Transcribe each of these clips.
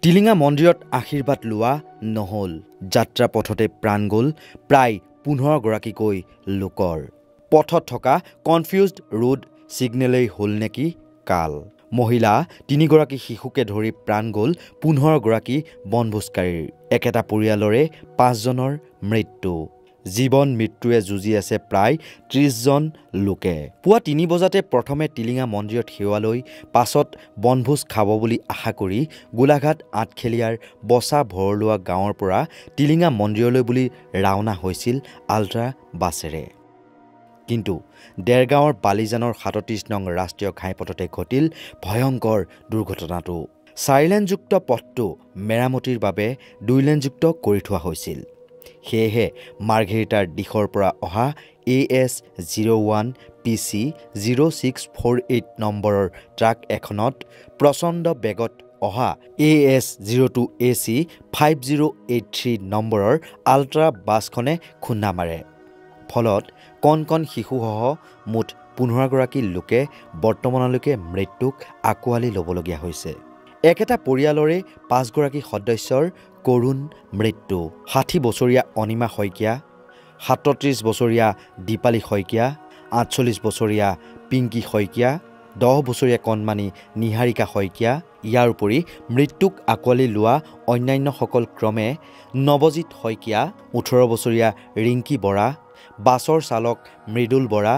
টিলিঙা মন্দিৰত আশীৰ্বাদ লোৱা নহ'ল। যাত্ৰা পথতে প্ৰাণ গ'ল প্ৰায় 15 গৰাকীকৈ লোকৰ। পথত থকা কনফিউজড ৰোড ছিগনেলেই হ'ল নেকি কাল। মহিলা 3 গৰাকী শিশুকে ধৰি প্ৰাণ গ'ল 15 গৰাকী বনভোজকাৰীৰ। একেটা পৰিয়ালৰে 5 জনৰ মৃত্যু। জীৱন মৃত্যুৱে যুঁজি আছে প্ৰায় 30 জন লোকে। পুৱা 3 বজাতে প্ৰথমে টিলিঙা মন্দিৰত সেৱা লৈ পাছত বনভোজ খাব বুলি আশা কৰি গোলাঘাট আঠখেলীয়াৰ বচা ভৰলোৱা গাঁৱৰ পৰা টিলিঙা মন্দিৰলৈ বুলি ৰাওনা হৈছিল আল্ট্ৰা বাছেৰে। কিন্তু দেৰগাঁৱৰ বালিজানৰ 37 নং ৰাষ্ট্ৰীয় ঘাইপথতে ঘটিল ভয়ংকৰ দুৰ্ঘটনাটো। 4 লেনযুক্ত পথটো মেৰামতিৰ বাবে 2 লেনযুক্ত কৰি থোৱা হৈছিল। সেয়েহে মাৰ্ঘেৰিটাৰ দিশৰ পৰা অহা AS01 PC 0648 নম্বৰৰ ট্ৰাক এখনত প্ৰচণ্ড বেগত অহা AS02 AC 5083 নম্বৰৰ আল্ট্ৰা বাছখনে খুন্দা মাৰে। ফলত কণ শিশুসহ মুঠ 15 গৰাকী লোকে বৰ্তমানলৈকে মৃত্যুক আঁকোৱালি ল'বলগীয়া হৈছে। একেটা পৰিয়ালৰে 5 গৰাকী সদস্যৰ কৰুণ মৃত্যু। 60 বছৰীয়া অনিমা শইকীয়া, 37 বছৰীয়া দীপালী শইকীয়া, 48 বছৰীয়া পিংকী শইকীয়া, 10 বছৰীয়া কণমানি নিহাৰিকা শইকীয়া। ইয়াৰ উপৰি মৃত্যুক আঁকোৱালি লোৱা অন্যান্যসকল ক্ৰমে নৱজিৎ শইকীয়া, 18 বছৰীয়া ৰিংকী বৰা, বাছৰ চালক মৃদুল বৰা,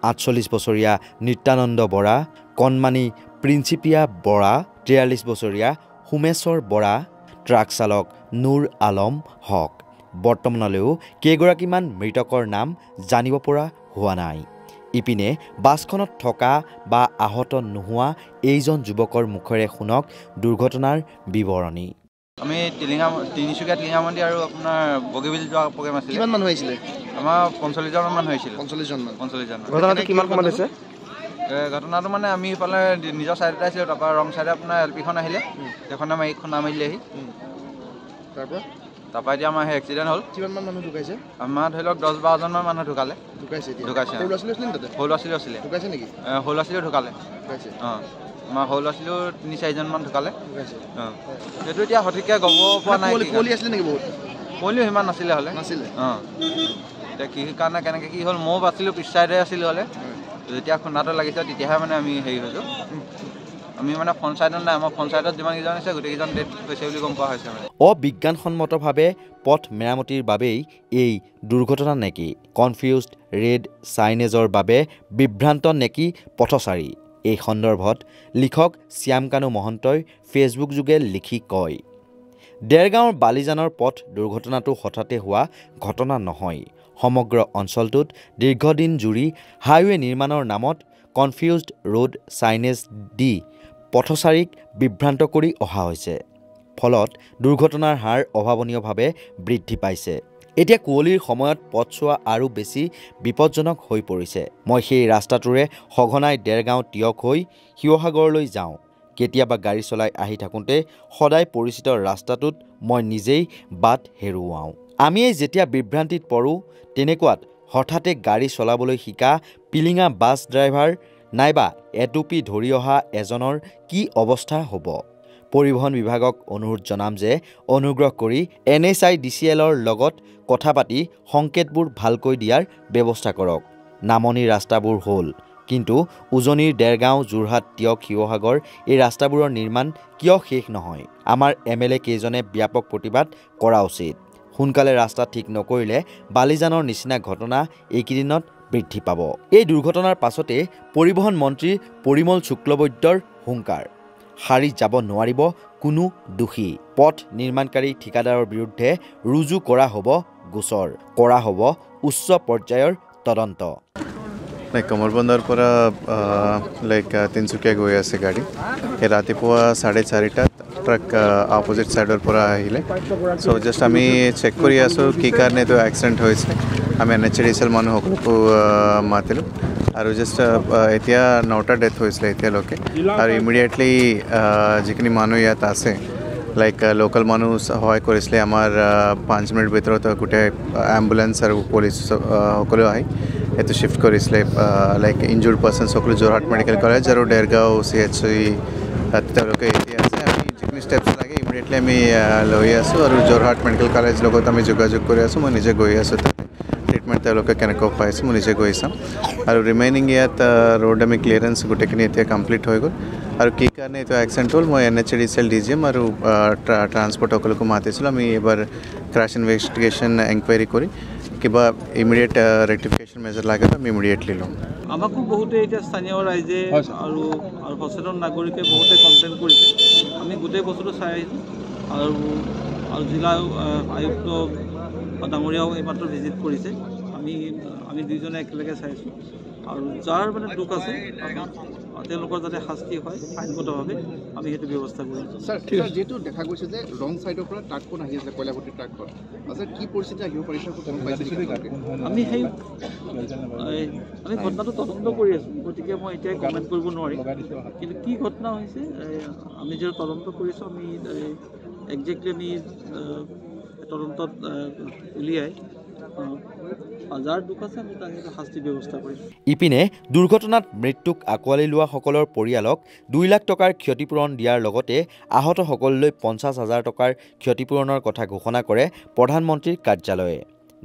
48 বছৰীয়া নিত্যানন্দ বৰা, কণমানি প্ৰিন্সিপিয়া বৰা, 43 বছৰীয়া সোমেশ্বৰ বৰা, ট্ৰাক চালক নুৰ আলম হক। বৰ্তমানলৈও কেইগৰাকীমান মৃতকৰ নাম জানিব পৰা হোৱা নাই। ইপিনে বাছখনত থকা বা আহত নোহোৱা এইজন যুৱকৰ মুখেৰে শুনক দুৰ্ঘটনাৰ বিৱৰণী। আমি তিনিচুকীয়া টিলিঙা মন্দিৰ আৰু আপোনাৰ বগীবিল যোৱা প্ৰগ্ৰেম আছিলে। কিমান মানুহ আহিছিলে? আমাৰ 45 জন মানুহ আহিছিল। 45 জন। ঘটনাটো কিমান সময়ত হৈছে? ঘটনাটো মানে আমি ইফালে নিজৰ ছাইডতে আছিলোঁ, তাৰপৰা ৰং ছাইডে আপোনাৰ LP-খন আহিলে, সেইখনে আমাৰ এইখন নামাৰিলেহি। তাৰপৰা এতিয়া আমাৰ সেই এক্সিডেণ্ট হ'ল। কিমানমান মানুহ ঢুকাইছে? আমাৰ ধৰি লওক 10-12 জনমান মানুহ ঢুকালে। ঢুকাইছে। সৰু ল'ৰা ছোৱালী আছিলে তাতে? সৰু ল'ৰা ছোৱালী আছিলে। ঢুকাইছে নেকি? সৰু ল'ৰা ছোৱালীও ঢুকালে। অঁ, আমাৰ সৰু ল'ৰা ছোৱালীও 3-4জনমান ঢুকালে। অঁ, সেইটো এতিয়া সঠিককৈ গম পোৱা নাই। কুঁৱলী আছিলে নেকি? বহুত কুঁৱলীও সিমান নাছিলে হ'লে। নাছিলে? অঁ, এতিয়া কি কাৰণে কেনেকৈ কি হ'ল ময়ো বাছিলোঁ, পিছ চাইডে আছিলোঁ হ'লে। যেতিয়া খুন্দাটো লাগিছে তেতিয়াহে মানে আমি হেৰি হৈছোঁ। আমি মানে ফ্ৰণ্ট চাইডত নাই, আমাৰ ফ্ৰণ্ট চাইডত যিমানকেইজন আছে গোটেইকেইজন ডেথ হৈছে বুলি গম পোৱা হৈছে। মানে অবিজ্ঞানসন্মতভাৱে পথ মেৰামতিৰ বাবেই এই দুৰ্ঘটনা নেকি? কনফিউজড ৰেড চাইনেজৰ বাবে বিভ্ৰান্ত নেকি পথচাৰী? এই সন্দৰ্ভত লিখক শ্যামকানু মহন্তই ফেচবুক যোগে লিখি কয়, দেৰগাঁৱৰ বালিজানৰ পথ দুৰ্ঘটনাটো হঠাতে হোৱা ঘটনা নহয়। সমগ্ৰ অঞ্চলটোত দীৰ্ঘদিন জুৰি হাইৱে নিৰ্মাণৰ নামত কনফিউজড ৰোড চাইনেজ দি পথচাৰীক বিভ্ৰান্ত কৰি অহা হৈছে। ফলত দুৰ্ঘটনাৰ হাৰ অভাৱনীয়ভাৱে বৃদ্ধি পাইছে। এতিয়া কুঁৱলীৰ সময়ত পথছোৱা আৰু বেছি বিপদজনক হৈ পৰিছে। মই সেই ৰাস্তাটোৰে সঘনাই দেৰগাঁও তিয়ক হৈ শিৱসাগৰলৈ যাওঁ। কেতিয়াবা গাড়ী চলাই আহি থাকোঁতে সদায় পৰিচিত ৰাস্তাটোত মই নিজেই বাট হেৰুৱাওঁ। আমিয়েই যেতিয়া বিভ্ৰান্তিত পৰোঁ, তেনেকুৱাত হঠাতে গাড়ী চলাবলৈ শিকা পিলিঙা বাছ ড্ৰাইভাৰ নাইবা এটুপি ধৰি অহা এজনৰ কি অৱস্থা হ'ব? পৰিবহণ বিভাগক অনুৰোধ জনাম যে অনুগ্ৰহ কৰি NHIDCLৰ লগত কথা পাতি সংকেতবোৰ ভালকৈ দিয়াৰ ব্যৱস্থা কৰক। নামনি ৰাস্তাবোৰ হ'ল, কিন্তু উজনিৰ দেৰগাঁও, যোৰহাট, তিয়ক, শিৱসাগৰ এই ৰাস্তাবোৰৰ নিৰ্মাণ কিয় শেষ নহয়? আমাৰ MLA কেইজনে ব্যাপক প্ৰতিবাদ কৰা উচিত। সোনকালে ৰাস্তা ঠিক নকৰিলে বালিজানৰ নিচিনা ঘটনা এইকেইদিনত বৃদ্ধি পাব। এই দুৰ্ঘটনাৰ পাছতে পৰিবহণ মন্ত্ৰী পৰিমল শুক্লবৈদ্যৰ হুংকাৰ, সাৰি যাব নোৱাৰিব কোনো দোষী। পথ নিৰ্মাণকাৰী ঠিকাদাৰৰ বিৰুদ্ধে ৰুজু কৰা হ'ব গোচৰ, কৰা হ'ব উচ্চ পৰ্যায়ৰ তদন্ত। কমলবন্দৰ পৰা তিনিচুকীয়া গৈ আছে গাড়ী। এই ৰাতিপুৱা 4:30টাত ট্ৰাক অপজিট ছাইডৰ পৰা আহিলে। চ' জাষ্ট আমি চেক কৰি আছোঁ কি কাৰণে এইটো এক্সিডেণ্ট হৈছে। আমি NHIDCL মানুহসকলকো মাতিলোঁ আৰু জাষ্ট এতিয়া 9টা ডেথ হৈছিলে এতিয়ালৈকে। আৰু ইমিডিয়েটলি যিখিনি মানুহ ইয়াত আছে লোকেল মানুহ সহায় কৰিছিলে। আমাৰ 5 মিনিট ভিতৰত গোটেই এম্বুলেঞ্চ আৰু পুলিচ সকলো আহি এইটো শিফ্ট কৰিছিলে। ইনজুৰ্ড পাৰ্চন সকলো যোৰহাট মেডিকেল কলেজ আৰু দেৰগাঁও CHC তেওঁলোকে এতিয়া আছে। আমি যিখিনি ষ্টেপছ লাগে ইমিডিয়েটলি আমি লৈ আছোঁ আৰু যোৰহাট মেডিকেল কলেজ লগত আমি যোগাযোগ কৰি আছোঁ মই নিজে গৈ আছোঁ তাতে ট্ৰিটমেণ্ট তেওঁলোকে কেনেকৈ পাইছে মই নিজে গৈ চাম আৰু ৰিমেইনিং ইয়াত ৰোড আমি ক্লিয়াৰেঞ্চ গোটেইখিনি এতিয়া কমপ্লিট হৈ গ'ল আৰু কি কাৰণে এইটো এক্সিডেণ্ট হ'ল মই NHADCL DGM আৰু ট্ৰান্সপৰ্ট সকলোকো মাতিছিলোঁ আমি এবাৰ ক্ৰাছ ইনভেষ্টিগেশ্যন এনকুৱাৰী কৰি কিবা ইমিডিয়েট ৰেক্টিফিকেশ্যন মেজাৰ লাগে আমি ইমিডিয়েটলি ল'ম আমাকো বহুতে এতিয়া স্থানীয় ৰাইজে আৰু সচেতন নাগৰিকে বহুতে কমপ্লেইন কৰিছে আমি গোটেই বস্তুটো চাই আহিছোঁ আৰু জিলা আয়ুক্ত ডাঙৰীয়াও এইমাত্ৰ ভিজিট কৰিছে আমি দুইজনে একেলগে চাইছোঁ আৰু যাৰ মানে দুখ আছে তেওঁলোকৰ যাতে শাস্তি হয় আইনগতভাৱে আমি সেইটো ব্যৱস্থা কৰিম স্যাৰ যেহেতু দেখা গৈছে যে ৰং সাইডৰ পৰা ট্ৰাকখন আহি আছে কয়লাভৰ্তি ট্ৰাকখন আচ্ছা কি পৰিস্থিতি আহিব পাৰিছে আমি ঘটনাটো তদন্ত কৰি আছোঁ গতিকে মই এতিয়াই কমেণ্ট কৰিব নোৱাৰিম কিন্তু কি ঘটনা হৈছে আমি যে তদন্ত কৰিছোঁ আমি একজেক্টলি আমি তদন্তত উলিয়াই যাৰ দুখ আছে আমি তাক শাস্তি ব্যৱস্থা কৰিম ইপিনে দুৰ্ঘটনাত মৃত্যুক আঁকোৱালি লোৱাসকলৰ পৰিয়ালক 2 লাখ টকাৰ ক্ষতিপূৰণ দিয়াৰ লগতে আহতসকললৈ 50,000 টকাৰ ক্ষতিপূৰণৰ কথা ঘোষণা কৰে প্ৰধানমন্ত্ৰীৰ কাৰ্যালয়ে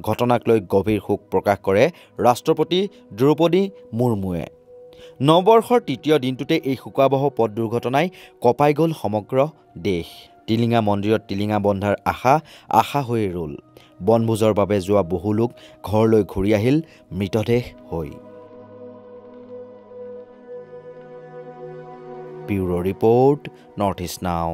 ঘটনাক লৈ গভীৰ শোক প্ৰকাশ কৰে ৰাষ্ট্ৰপতি দ্ৰৌপদী মুৰ্মুৱে নৱবৰ্ষৰ তৃতীয় দিনটোতে এই শোকাবহ পথ দুৰ্ঘটনাই কঁপাই গ'ল সমগ্ৰ দেশ টিলিঙা মন্দিৰত টিলিঙা বন্ধাৰ আশা হৈ ৰ'ল বনভোজৰ বাবে যোৱা বহু লোক ঘৰলৈ ঘূৰি আহিল মৃতদেহ হৈ ব্যুৰো ৰিপৰ্ট নৰ্থ ইষ্ট নাও